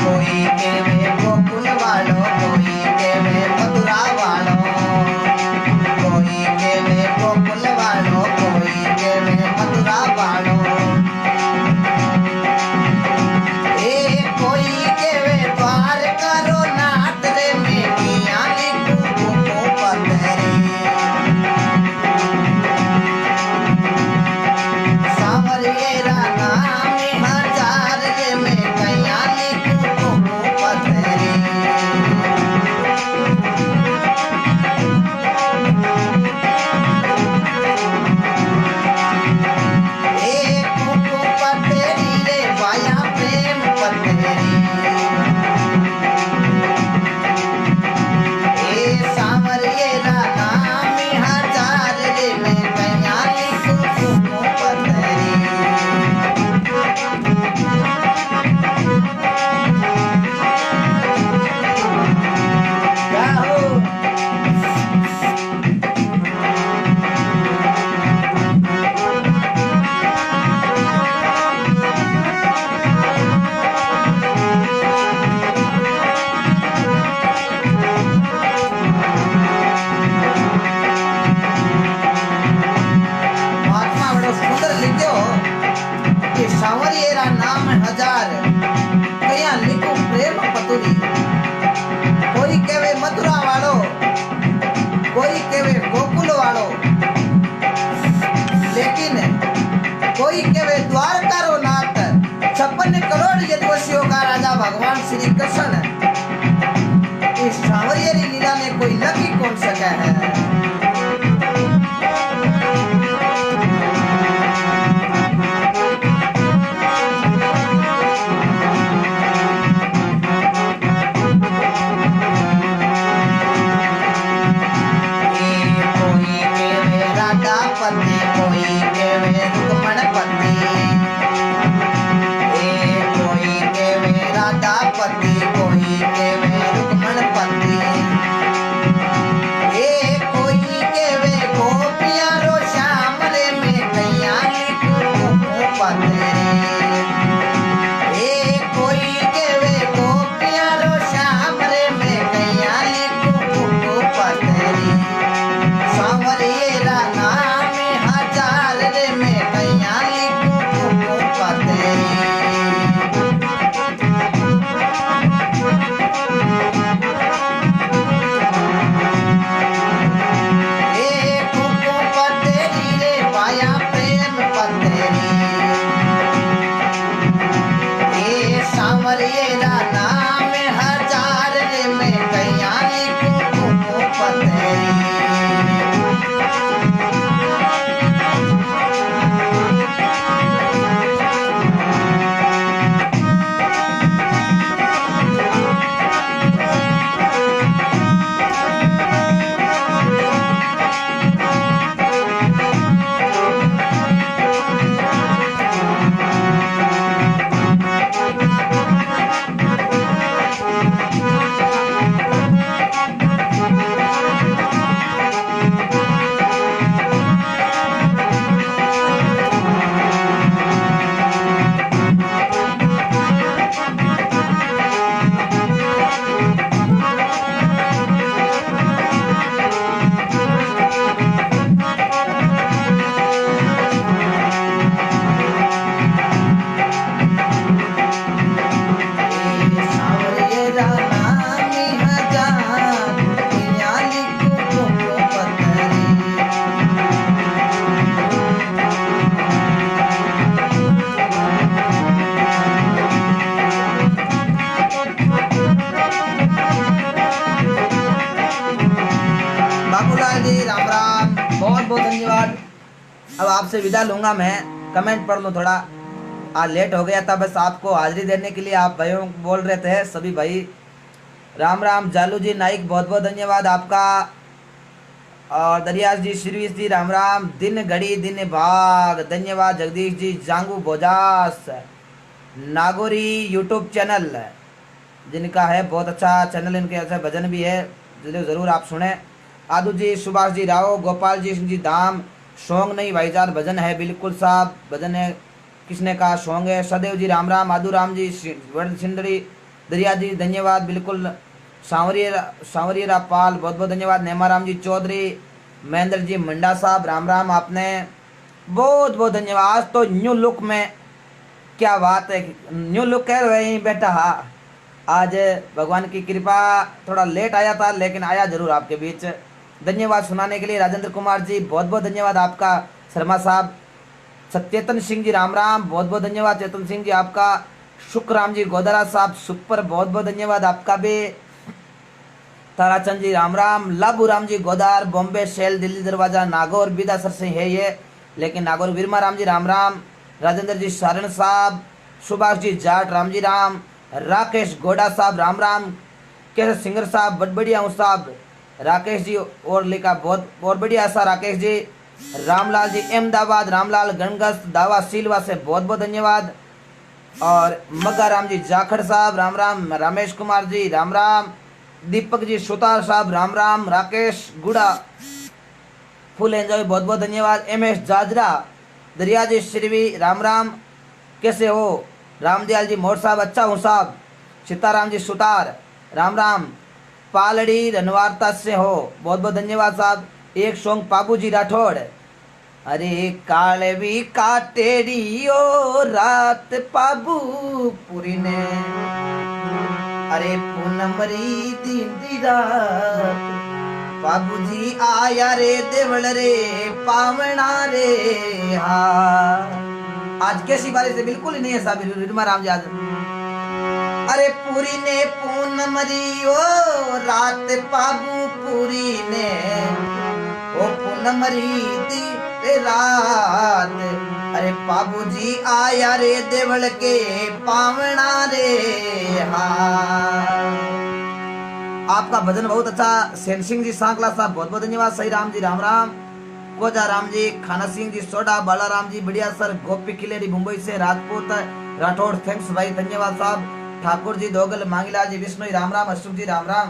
Speaker 1: कोई के वे गोकुल वालो कोई के वे मथुरा वालो कोई के वे गोकुल वालो कोई के वे मथुरा वालो ए कोई के वे द्वार करो नाथ रे में किया लिखू को पतरे सावरिया नाम हजार रे में कया लिखू को पतरे सावरिया नाम हजार कया लिखो प्रेम पतुरी कोई केवे मथुरा वालो कोई केवे गोकुल वालो लेकिन कोई केवे द्वारका रो नाथ 56 करोड़ यदुवंशियों का राजा भगवान श्री कृष्ण इस सावरिया लीला में कोई लग ही कौन सका है पति कोई के वे रुक्मण पति कोई के वे राधा पति कोई के वे रुक्मण पति कोई के वे गोपियां रो श्याम रे में कैया लिखू पति कोई के वे गोपियां रो श्याम रे में कैया लिखू पति सावरिया नाम हजार में कैया लिखू पतरी बहुत धन्यवाद। अब आपसे विदा लूंगा मैं। कमेंट पढ़ लो, थोड़ा आज लेट हो गया था, बस आपको हाजिरी देने के लिए आप भाइयों बोल रहे थे सभी भाई। राम राम। जालू जी नाइक बहुत बहुत धन्यवाद आपका। और दरियास जी, श्रीवीस जी राम राम। दिन घड़ी दिन भाग, धन्यवाद जगदीश जी। जांगू बोजास नागोरी यूट्यूब चैनल जिनका है, बहुत अच्छा चैनल, इनके ऐसे भजन भी है, जरूर आप सुने। आदू जी, सुभाष जी राव, गोपाल जी, सिंह जी धाम। सॉन्ग नहीं भाईजान, भजन है, बिल्कुल साहब भजन है। किसने कहा सॉन्ग है? सदैव जी राम राम। आदू राम जी, वर्ड सिंदड़ी दरिया जी धन्यवाद, बिल्कुल। सांवरिया पाल बहुत बहुत धन्यवाद। नेमाराम जी चौधरी, महेंद्र जी मंडा साहब राम राम, आपने बहुत बहुत धन्यवाद। आज तो न्यू लुक में, क्या बात है, न्यू लुक कह रहे हैं बेटा। हाँ, आज भगवान की कृपा, थोड़ा लेट आया था लेकिन आया जरूर आपके बीच। धन्यवाद सुनाने के लिए राजेंद्र कुमार जी, बहुत बहुत धन्यवाद आपका। शर्मा साहब, सत्येतन सिंह जी राम राम, बहुत बहुत धन्यवाद चेतन सिंह जी आपका। शुक्राम जी गोदरा साहब सुपर, बहुत बहुत धन्यवाद आपका भी। ताराचंद जी राम राम। लाबू राम जी गोदार, बॉम्बे शेल, दिल्ली दरवाजा, नागौर बिदासर से है ये, लेकिन नागौर वीरमा राम जी राम राम। राजेंद्र जी सारण साहब, सुभाष जी जाट राम जी राम। राकेश गोडा साहब राम राम। कैसे सिंगर साहब, बहुत बढ़िया हूँ साहब। राकेश जी और लिखा, बहुत बढ़िया सा राकेश जी। रामलाल जी अहमदाबाद, रामलाल गणगस्त दावा सिलवा से बहुत बहुत धन्यवाद। और मग्गा राम जी जाखड़ साहब राम राम। रमेश कुमार जी राम राम। दीपक जी सुतार साहब राम राम। राकेश गुड़ा फुल एंजॉय, बहुत बहुत धन्यवाद। MS जाजरा, दरिया जी श्रीवी राम राम, कैसे हो? रामदयाल जी मोर साहब, अच्छा हूँ साहब। सीताराम जी सुतार राम राम। पालड़ी रनवारता से हो, बहुत बहुत धन्यवाद साहब। एक सॉन्ग पाबू जी राठौड़, अरे काले भी काटेड़ी ओ रात पाबू पूरी ने, अरे पूनमरी दिन दी रात बाबू जी आया रे देवल रे पावना रे। हाँ, आज कैसी बारिश है, बिल्कुल ही नहीं है साहब। रिरमा राम जी आज, अरे पूरी ने पूनमरी ओ रात पाबू पूरी ने, ओ पूनमरी दी रात, अरे बाबू जी आया रे देवल के पावना रे। हाँ, आपका भजन बहुत अच्छा। सेन सिंह जी सांकला साहब, बहुत बहुत धन्यवाद। सही राम जी राम राम। कोजा राम जी, खाना सिंह जी सोडा, बाला राम जी बढ़िया सर। गोपी किलेरी मुंबई से, राजपूत राठौड़, थैंक्स भाई, धन्यवाद साहब। ठाकुर जी दोगल, मांगीलाल जी विष्णु राम राम। अशोक जी राम राम।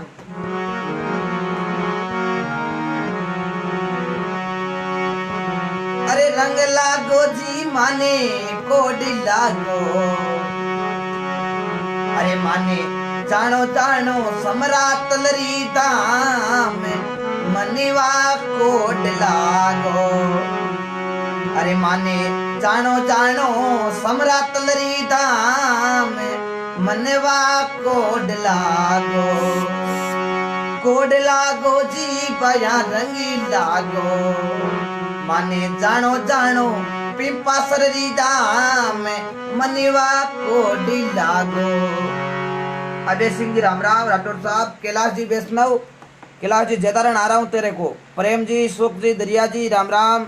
Speaker 1: अरे रंग लागो जी माने कोडी लागो, अरे माने जानो जानो सम्राट लरी दाम मनिवा कोड लागो, अरे माने जानो जानो सम्राट लरी दाम मनवा कोड लागो जी बया रंगी लागो, माने जानो जानो पिंपासर री दाम मनवा कोडी लागो। अजय सिंह जी राम राम। राठौर साहब, कैलाश जी वैष्णव, कैलाश जी जयतारण आ रहा हूँ तेरे को। प्रेम जी, सुख जी, दरिया जी राम राम।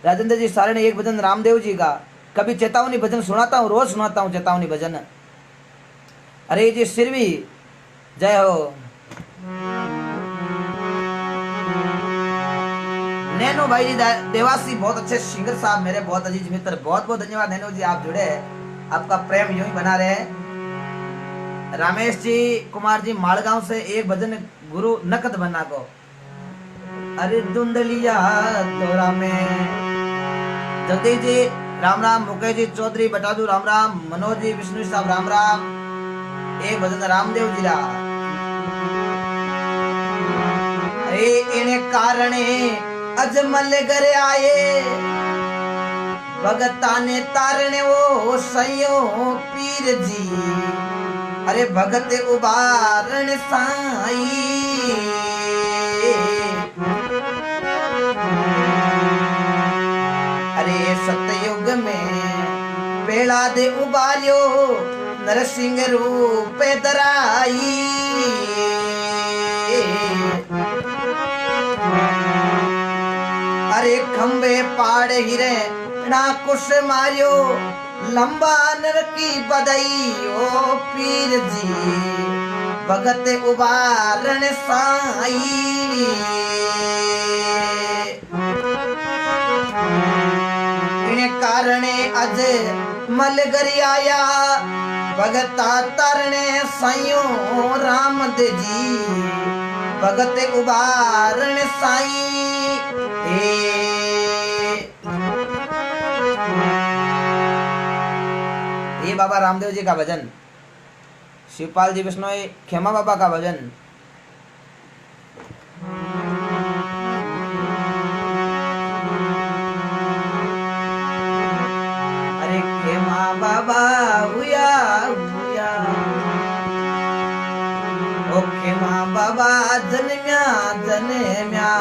Speaker 1: राजेंद्र जी सारे ने एक भजन रामदेव जी का, कभी चेतावनी भजन सुनाता हूँ, रोज सुनाता हूँ चेतावनी भजन। अरे जी सिरवी, जय हो। नैनो भाई जी देवासी, बहुत अच्छे सिंगर साहब, मेरे बहुत अजीज मित्र, बहुत बहुत धन्यवाद नैनो जी, आप जुड़े, आपका प्रेम यूं ही बना रहे। रामेश जी कुमार जी मालगांव से, एक भजन गुरु नकद बना को, अरे धुंधलिया तोरा में। जगदीश जी राम राम। मुकेश जी चौधरी बटादू राम राम। मनोज जी विष्णु साहब राम राम। एक भजन रामदेव जी रा, अरे इने कारणे अजमल घर आए भगता ने तारने वो सयो पीर जी, अरे भगत उबारण साई, अरे सतयुग में पेड़ा दे उबारियो नरसिंह रूप दराई, अरे खंबे पाड़ हिरे ना कुश मारियो लंबा नर की बदई ओ पीर जी, भगत उबारण साई इन कारणे अज मलगरी आया भगता तरणे साइयो राम दे जी भगत उबारण साई ये बाबा रामदेव जी का भजन, शिवपाल जी बिश्नोई खेमा बाबा का भजन। अरे खेमा बाबा हुया हुया ओ खेमा बाबा जन्म्या जन्म्या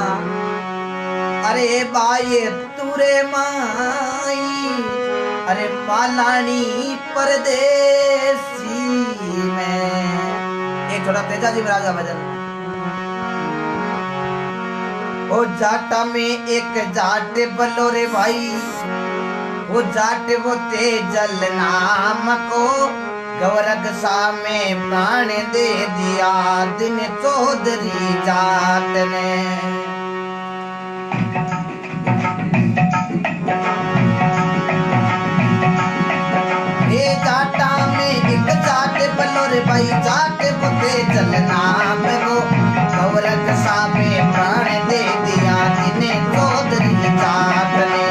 Speaker 1: अरे बाये तुरे माई अरे मालानी परदेसी में। एक छोटा तेजा जी महाराज का भजन। ओ जाटा में एक जाट बलो रे भाई वो जाट वो तेजल नाम को गौरग सा में प्राण दे दिया दिन चौधरी जाट ने। जाटा में एक जाट बलो रे भाई जाट बोते चल नाम को गौरग सा में प्राण दे दिया दिने चौधरी जाट ने।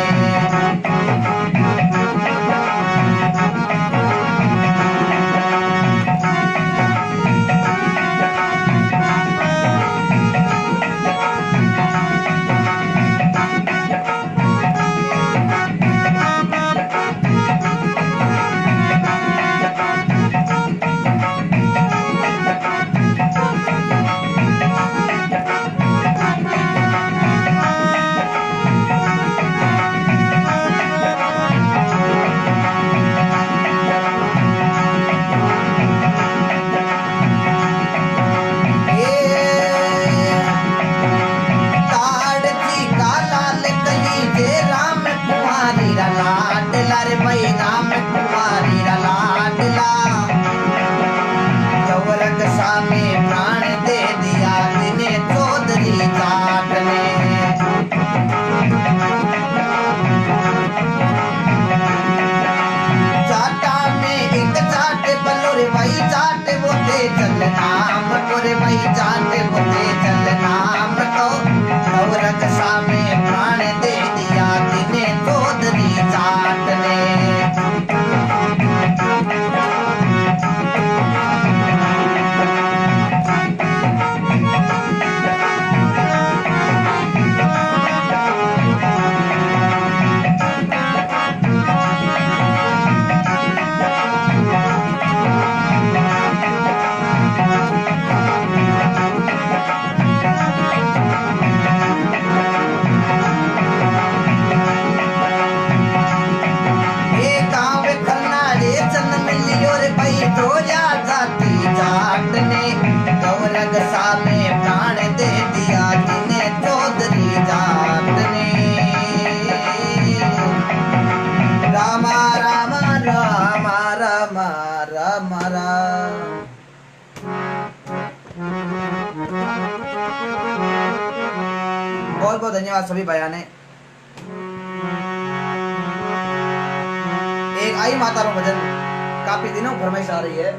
Speaker 1: नाम तोरे भाई जाट बोते चल नाम तो गौरग सा में प्राण दे दिया दिने चौधरी जाट ने। गौरग सा में प्राण दे दिया दिने चौधरी जाट ने। रामा रामा रामा रामा रामा राम। बहुत बहुत धन्यवाद सभी भाइयों ने। एक आई माता रो भजन काफी दिनों फरमाइश आ रही है।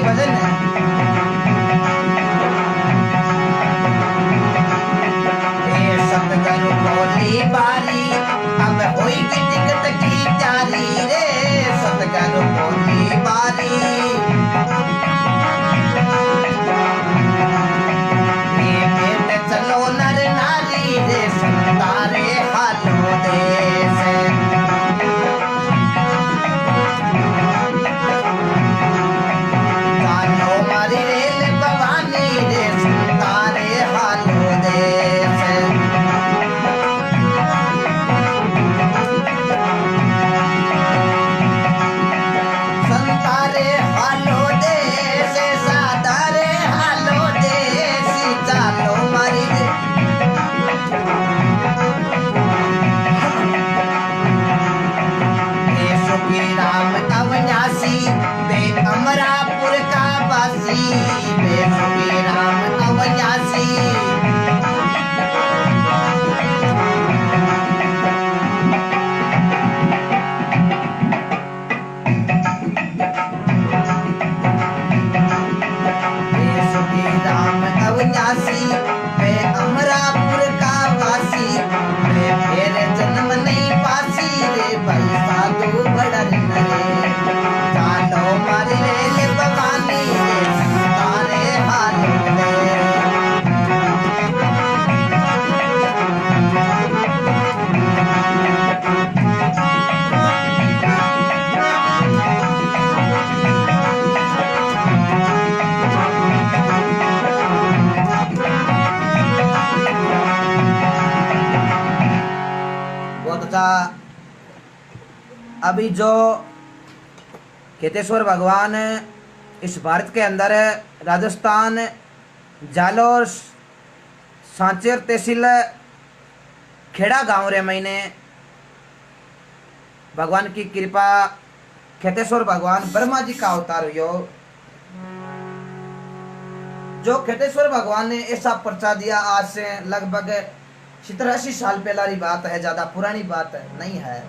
Speaker 1: भजन है। ये सतगुरु बोली बारी अब होएगी टिकट की तैयारी रे, सतगुरु बोली बारी ये बेटे चलो नर नारी रे, संतारे हालो देश जानो मारी रेल भवानी रे, संतारे हालो देश संतारे हालो देश सादारे हालो देश जानो मारी रे सुखी राम अविनाशी बे अमरापुर का वासी, बे सुखी राम अविनाशी बे सुखी राम अविनाशी बे अमरापुर का वासी, बे फिर जन्म नहीं पासी रे भाई साधु बड़न रे, जानो मारी रे भवानी रे, संतारे हालो रे बहुत अच्छा। अभी जो खेतेश्वर भगवान इस भारत के अंदर राजस्थान जालोर सांचेर तहसील खेड़ा गांव रे महीने भगवान की कृपा खेतेश्वर भगवान ब्रह्मा जी का अवतार हुयो। जो खेतेश्वर भगवान ने ऐसा पर्चा दिया, आज से लगभग 70-80 साल पहले बात है, ज्यादा पुरानी बात नहीं है,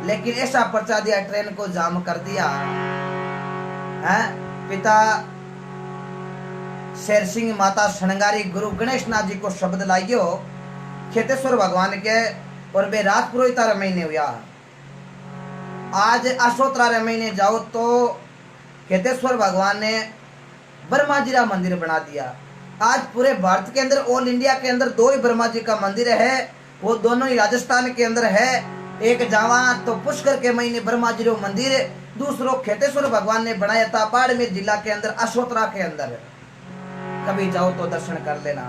Speaker 1: लेकिन ऐसा पर्चा दिया, ट्रेन को जाम कर दिया है। पिता शेर सिंह, माता शणगारी, गुरु गणेश नाथ जी को शब्द लाइयो खेतेश्वर भगवान के, और वे रात पुरोहित महीने हुआ। आज अशोत्रा महीने जाओ तो खेतेश्वर भगवान ने ब्रह्मा जी का मंदिर बना दिया। आज पूरे भारत के अंदर, ऑल इंडिया के अंदर 2 ही ब्रह्मा जी का मंदिर है, वो दोनों ही राजस्थान के अंदर है। एक जावा तो पुष्कर के महीने ब्रह्मा जी का मंदिर, दूसरो खेतेश्वर भगवान ने बनाया था बाड़मेर जिला के अंदर अशोत्रा के अंदर। कभी जाओ तो दर्शन कर लेना।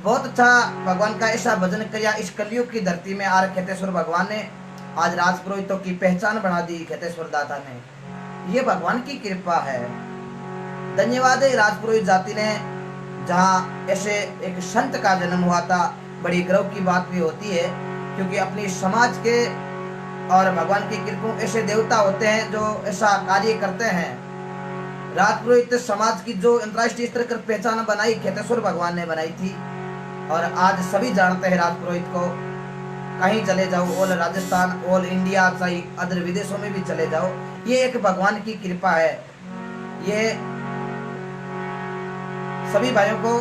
Speaker 1: बहुत अच्छा भगवान का ऐसा भजन किया इस कलयुग की धरती में। आर खेतेश्वर भगवान ने आज राजपुरोहितों की पहचान बना दी खेतेश्वर दाता ने। ये भगवान की कृपा है। धन्यवाद है राजपुरोहित जाति ने, जहाँ ऐसे एक संत का जन्म हुआ था। बड़ी गर्व की बात भी होती है, क्योंकि अपनी समाज के और भगवान की कृपा ऐसे देवता होते हैं जो ऐसा कार्य करते हैं। राजपुरोहित समाज की जो अंतर्राष्ट्रीय स्तर पर पहचान बनाई खेतेश्वर भगवान ने बनाई थी, और आज सभी जानते हैं राजपुरोहित को। कहीं चले जाओ, ऑल राजस्थान, ऑल इंडिया, चाहे अदर विदेशों में भी चले जाओ, ये एक भगवान की कृपा है। ये सभी भाइयों को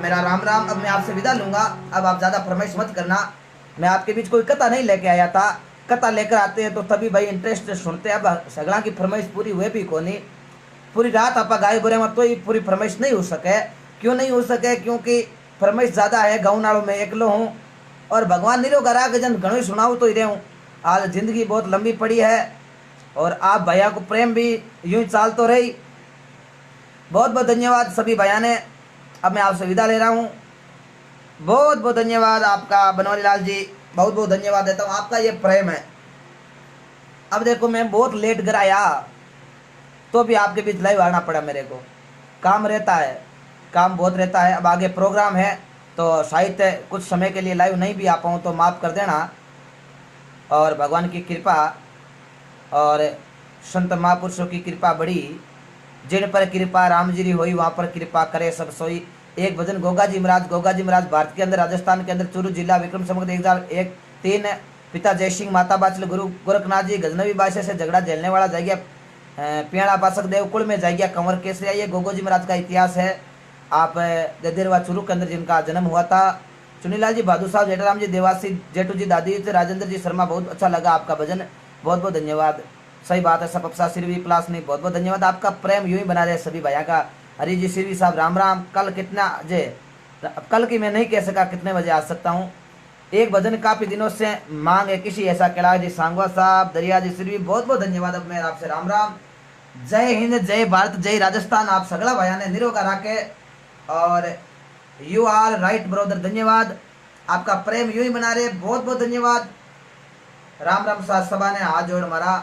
Speaker 1: मेरा राम राम। अब मैं आपसे विदा लूंगा। अब आप ज्यादा फरमाइश मत करना। मैं आपके बीच कोई कथा नहीं लेके आया था। कथा लेकर आते हैं तो तभी भाई इंटरेस्ट से सुनते हैं। अब सगड़ा की फरमाइश पूरी हुए भी को नहीं। पूरी रात आप गाय बुरे मत, तो ही पूरी फरमाइश नहीं हो सके। क्यों नहीं हो सके? क्योंकि फरमाइश ज्यादा है। गाँव नालों में एकलो हूँ, और भगवान निरो करा के जन घणो सुनाऊ तो ही रहे हूँ। आज जिंदगी बहुत लंबी पड़ी है, और आप भैया को प्रेम भी यूं ही चाल तो रही। बहुत बहुत धन्यवाद सभी भैया ने। अब मैं आपसे विदा ले रहा हूँ। बहुत बहुत धन्यवाद आपका बनवारी लाल जी, बहुत बहुत धन्यवाद देता हूँ। आपका ये प्रेम है। अब देखो मैं बहुत लेट घर आया, तो भी आपके बीच लाइव आना पड़ा मेरे को। काम रहता है, काम बहुत रहता है। अब आगे प्रोग्राम है, तो शायद कुछ समय के लिए लाइव नहीं भी आ पाऊँ, तो माफ़ कर देना। और भगवान की कृपा और संत महापुरुषों की कृपा बड़ी। जिन पर कृपा राम जी री हुई, वहाँ पर कृपा करे सब सोई। एक भजन गोगा जी महाराज भारत के अंदर, राजस्थान के अंदर, चूरू जिला, विक्रम संवत 1001-3। पिता जय सिंह, माता बाचल, गुरु गोरखनाथ जी, गजनवी भाषा से झगड़ा झेलने वाला जाएगा पियाड़ा पासक देव कुल में जाइया कंवर केसरिया, ये गोगो जी महाराज का इतिहास है। आप ददेरवा चुरू के अंदर जिनका जन्म हुआ था। चुनीलाल जी, बहादुर साहब, जेठाराम जी, देवासी, जेठू जी, दादी जी, राजेंद्र जी शर्मा, बहुत अच्छा लगा आपका भजन, बहुत बहुत धन्यवाद। सही बात है, सपसा सिरवी प्लास नहीं, बहुत बहुत धन्यवाद। आपका प्रेम यूं ही बना रहे सभी भैया का। हरी जी सिरवी साहब, राम राम। कल कितना जे, कल की मैं नहीं कह सका कितने बजे आ सकता हूँ। एक भजन काफी दिनों से मांग है किसी ऐसा। कैलाश जी सांगवा साहब, दरिया जी सिरवी, बहुत बहुत धन्यवाद। अब मैं आपसे राम राम। जय हिंद, जय भारत, जय राजस्थान। आप सगला भैया ने निरोगा राखे और यू आर राइट ब्रदर, धन्यवाद। आपका प्रेम यूं ही बना रहे, बहुत बहुत धन्यवाद। राम राम साथ सभा ने हाथ जोड़ मारा।